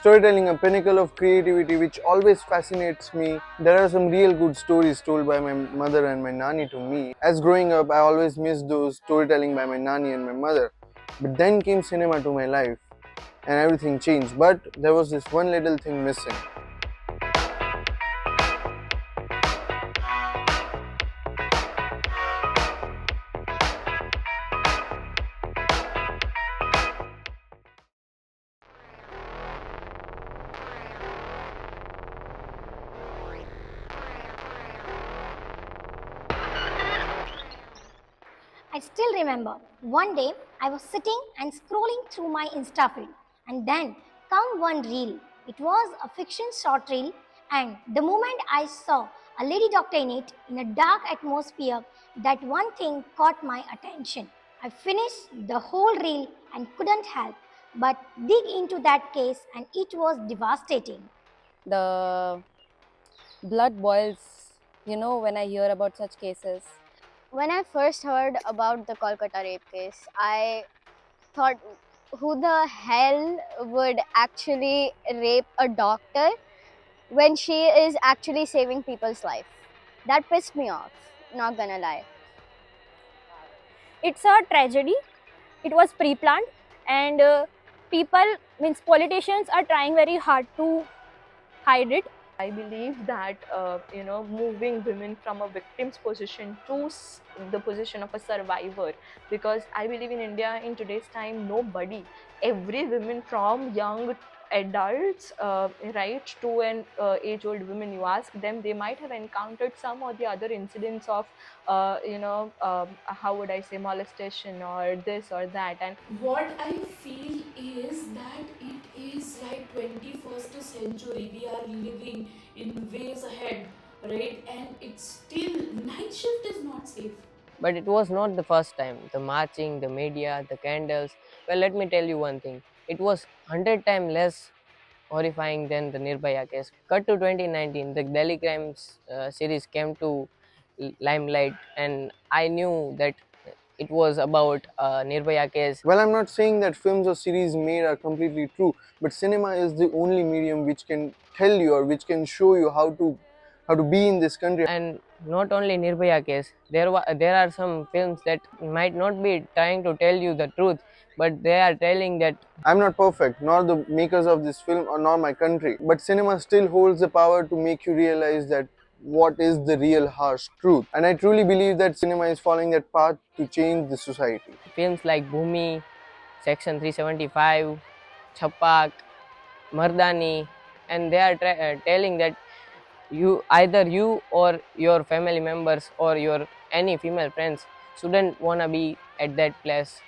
storytelling a pinnacle of creativity which always fascinates me. There are some real good stories told by my mother and my nanny to me. As growing up, I always missed those storytelling by my nanny and my mother. But then came cinema to my life and everything changed. But there was this one little thing missing. I still remember one day I was sitting and scrolling through my Insta feed, and then come one reel. It was a fiction short reel, and the moment I saw a lady doctor in it in a dark atmosphere, that one thing caught my attention. I finished the whole reel and couldn't help but dig into that case, and it was devastating. The blood boils, when I hear about such cases. When I first heard about the Kolkata rape case, I thought, who the hell would actually rape a doctor when she is actually saving people's life? That pissed me off, not gonna lie. It's a tragedy. It was pre-planned, and people, means politicians, are trying very hard to hide it. I believe that moving women from a victim's position to the position of a survivor, because I believe in India in today's time, nobody, every woman from young adults, right, to an age-old women, you ask them, they might have encountered some or the other incidents of, how would I say, molestation or this or that. And what I feel is that it is like 21st century. We are living in ways ahead, right? And it's still night shift is not safe. But it was not the first time. The marching, the media, the candles. Well, let me tell you one thing. It was 100 times less horrifying than the Nirbhaya case. Cut to 2019, the Delhi Crimes series came to limelight, and I knew that it was about Nirbhaya case. Well, I'm not saying that films or series made are completely true, but cinema is the only medium which can tell you or which can show you how to be in this country. And not only Nirbhaya case, there are some films that might not be trying to tell you the truth, but they are telling that I'm not perfect, nor the makers of this film, or nor my country, but cinema still holds the power to make you realize that what is the real harsh truth. And I truly believe that cinema is following that path to change the society. films like Bhumi, Section 375, Chhapak, Mardani, and they are telling that you or your family members or your any female friends shouldn't wanna be at that place.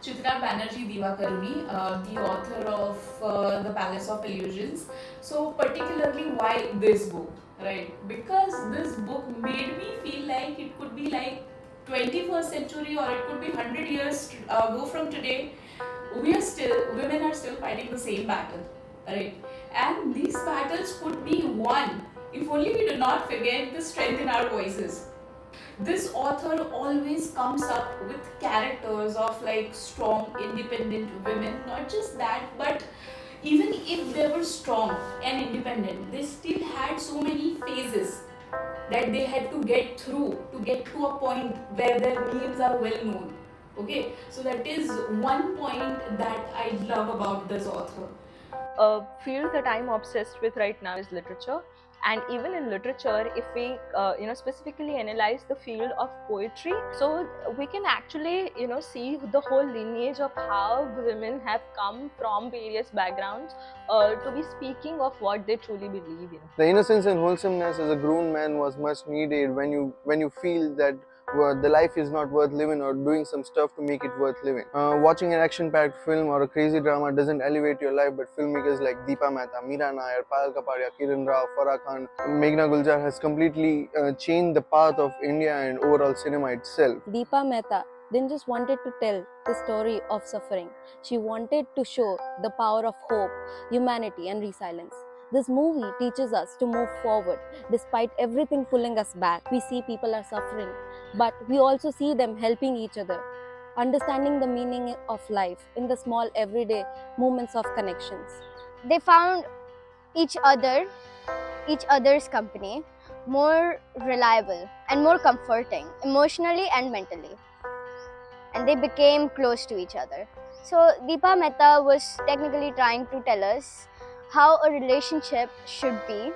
Chitra Banerjee Divakaruni, the author of The Palace of Illusions. So, particularly, why this book, right? Because this book made me feel like it could be like 21st century or it could be 100 years ago from today. Women are still fighting the same battle, right? And these battles could be won if only we do not forget the strength in our voices. This author always comes up with characters of like strong independent women. Not just that, but even if they were strong and independent, they still had so many phases that they had to get through to get to a point where their names are well known. Okay, so that is one point that I love about this author. a field that I'm obsessed with right now is literature. And even in literature, if we specifically analyze the field of poetry, so we can actually see the whole lineage of how women have come from various backgrounds to be speaking of what they truly believe in. The innocence and wholesomeness as a grown man was much needed when you feel that the life is not worth living or doing some stuff to make it worth living. Watching an action-packed film or a crazy drama doesn't elevate your life, but filmmakers like Deepa Mehta, Mira, payal, kiran, Farah Khan, meghna, Gulzar has completely changed the path of India and overall cinema itself. Deepa Mehta didn't just wanted to tell the story of suffering. She wanted to show the power of hope, humanity, and resilience. This movie teaches us to move forward despite everything pulling us back. We see people are suffering, but we also see them helping each other, understanding the meaning of life in the small everyday moments of connections. They found each other, each other's company more reliable and more comforting emotionally and mentally, and they became close to each other. So Deepa Mehta was technically trying to tell us how a relationship should be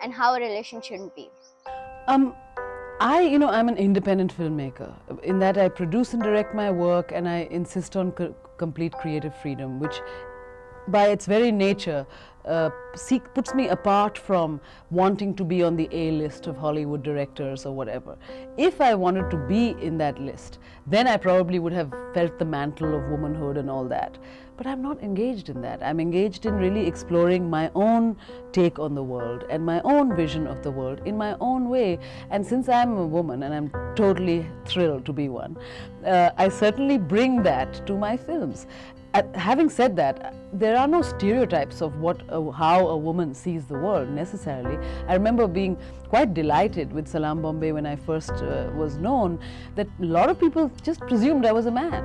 and how a relationship shouldn't be. I'm an independent filmmaker. In that, I produce and direct my work, and I insist on complete creative freedom, which, by its very nature, puts me apart from wanting to be on the A list of Hollywood directors or whatever. If I wanted to be in that list, then I probably would have felt the mantle of womanhood and all that. But I'm not engaged in that. I'm engaged in really exploring my own take on the world and my own vision of the world in my own way. And since I'm a woman, and I'm totally thrilled to be one, I certainly bring that to my films. Having said that, there are no stereotypes of how a woman sees the world necessarily. I remember being quite delighted with Salaam Bombay when I first was known, that a lot of people just presumed I was a man,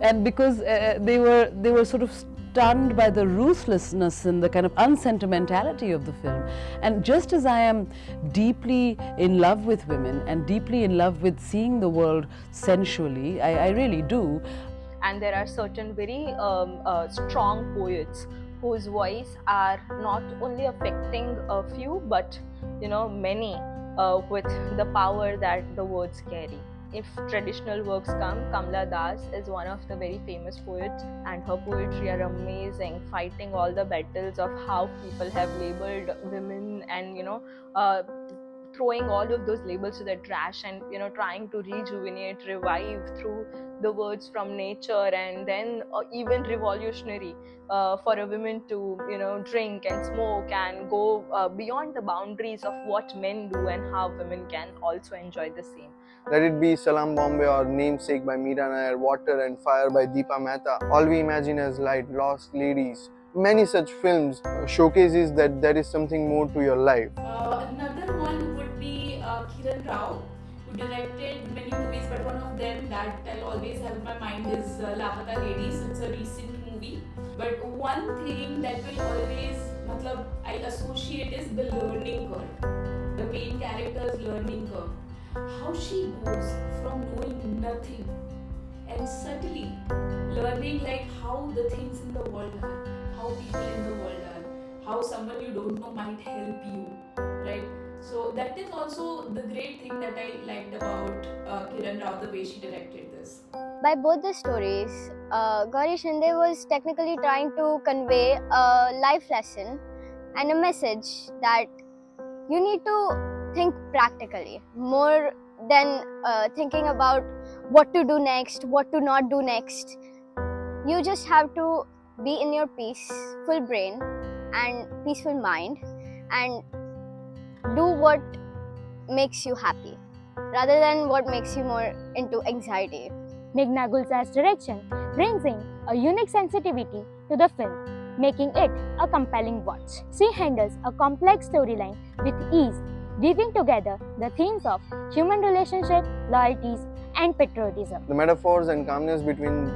and because they were sort of stunned by the ruthlessness and the kind of unsentimentality of the film. And just as I am deeply in love with women and deeply in love with seeing the world sensually, I really do. And there are certain very strong poets whose voice are not only affecting a few but many with the power that the words carry. If traditional works come, Kamla Das is one of the very famous poets, and her poetry are amazing, fighting all the battles of how people have labeled women and throwing all of those labels to the trash and trying to rejuvenate, revive through the words from nature, and then even revolutionary for a woman to drink and smoke and go beyond the boundaries of what men do, and how women can also enjoy the same. Let it be Salaam Bombay or Namesake by Mira, Nair, Water and Fire by Deepa Mehta. All we imagine as light, lost ladies. Many such films showcases that there is something more to your life. Another one would be Kiran Rao, who directed many movies, but one of them that I'll always have in my mind is Lapata Ladies. It's a recent movie, but one thing that will always, I associate is the learning curve. The main character's learning curve. How she goes from knowing nothing and subtly learning how the things in the world are, how people in the world are, how someone you don't know might help you, right? So that is also the great thing that I liked about Kiran Rao, the way she directed this. By both the stories, Gauri Shinde was technically trying to convey a life lesson and a message that you need to think practically more than thinking about what to do next, what to not do next. You just have to be in your peaceful brain and peaceful mind and do what makes you happy rather than what makes you more into anxiety. Meghna Gulzar's direction brings in a unique sensitivity to the film, making it a compelling watch. She handles a complex storyline with ease, weaving together the themes of human relationships, loyalties, and patriotism. The metaphors and calmness between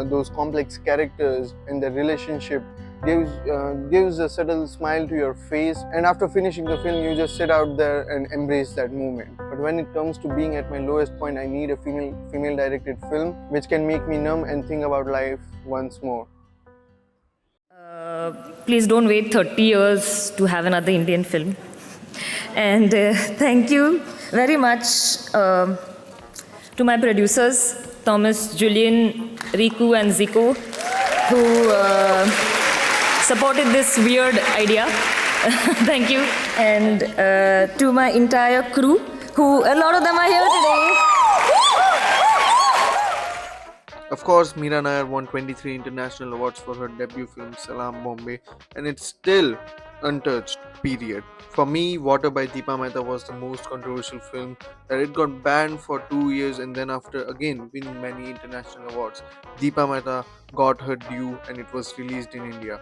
those complex characters and their relationship gives a subtle smile to your face, and after finishing the film you just sit out there and embrace that moment. But when it comes to being at my lowest point, I need a female directed film which can make me numb and think about life once more. Please don't wait 30 years to have another Indian film. And thank you very much to my producers, Thomas, Julian, Riku and Zico, who supported this weird idea. Thank you. And to my entire crew, who a lot of them are here today. Of course, Mira Nair won 23 international awards for her debut film Salaam Bombay, and it's still untouched, period. For me, Water by Deepa Mehta was the most controversial film, that it got banned for 2 years and then after again winning many international awards, Deepa Mehta got her due and it was released in India.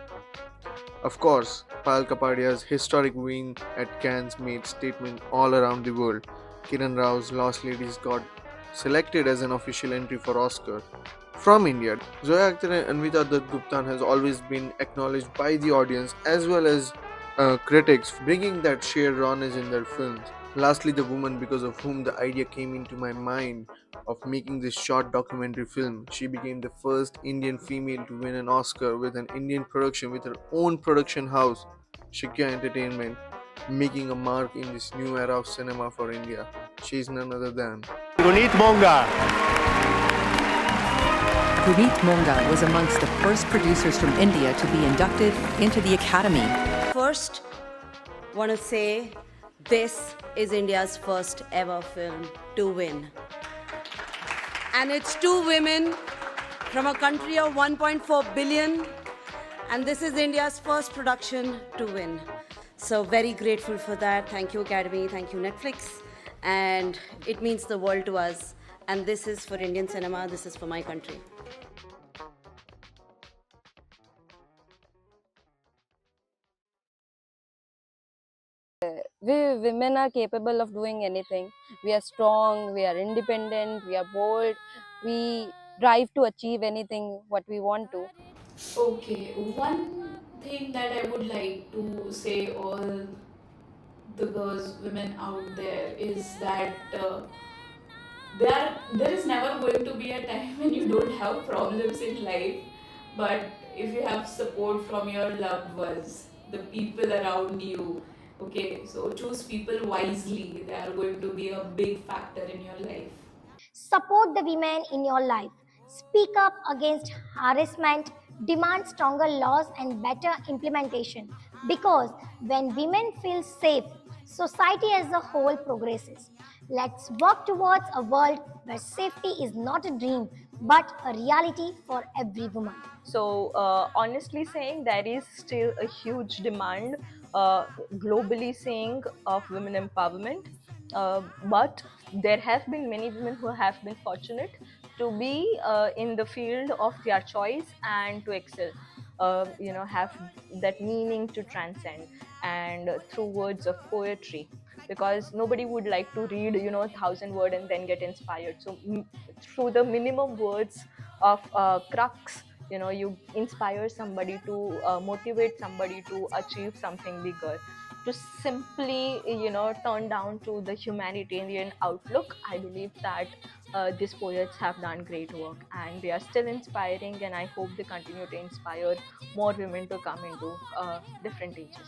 Of course, Payal Kapadia's historic win at Cannes made statement all around the world. Kiran Rao's Lost Ladies got selected as an official entry for Oscar. From India, Zoya Akhtar and Anvita Guptan has always been acknowledged by the audience as well as critics, bringing that shared rawness in their films. Lastly, the woman because of whom the idea came into my mind of making this short documentary film. She became the first Indian female to win an Oscar with an Indian production with her own production house, Shikya Entertainment, making a mark in this new era of cinema for India. She is none other than guneet monga. Guneet Monga was amongst the first producers from India to be inducted into the Academy. First, want to say this is India's first ever film to win. And it's two women from a country of 1.4 billion. And this is India's first production to win. So very grateful for that. Thank you, Academy. Thank you, Netflix. And it means the world to us. And this is for Indian cinema. This is for my country. We women are capable of doing anything. We are strong, we are independent, we are bold, we drive to achieve anything what we want to. Okay, one thing that I would like to say all the girls, women out there is that there is never going to be a time when you don't have problems in life, but if you have support from your loved ones, the people around you, okay, so choose people wisely. They are going to be a big factor in your life. Support the women in your life. Speak up against harassment. Demand stronger laws and better implementation. Because when women feel safe, society as a whole progresses. Let's work towards a world where safety is not a dream but a reality for every woman. So, honestly saying, there is still a huge demand globally saying of women empowerment. But there have been many women who have been fortunate to be in the field of their choice and to excel. Have that meaning to transcend and through words of poetry, because nobody would like to read 1,000 word and then get inspired. So through the minimum words of crux, you inspire somebody to motivate somebody to achieve something bigger, to simply turn down to the humanitarian outlook. I believe that these poets have done great work and they are still inspiring, and I hope they continue to inspire more women to come into different ages.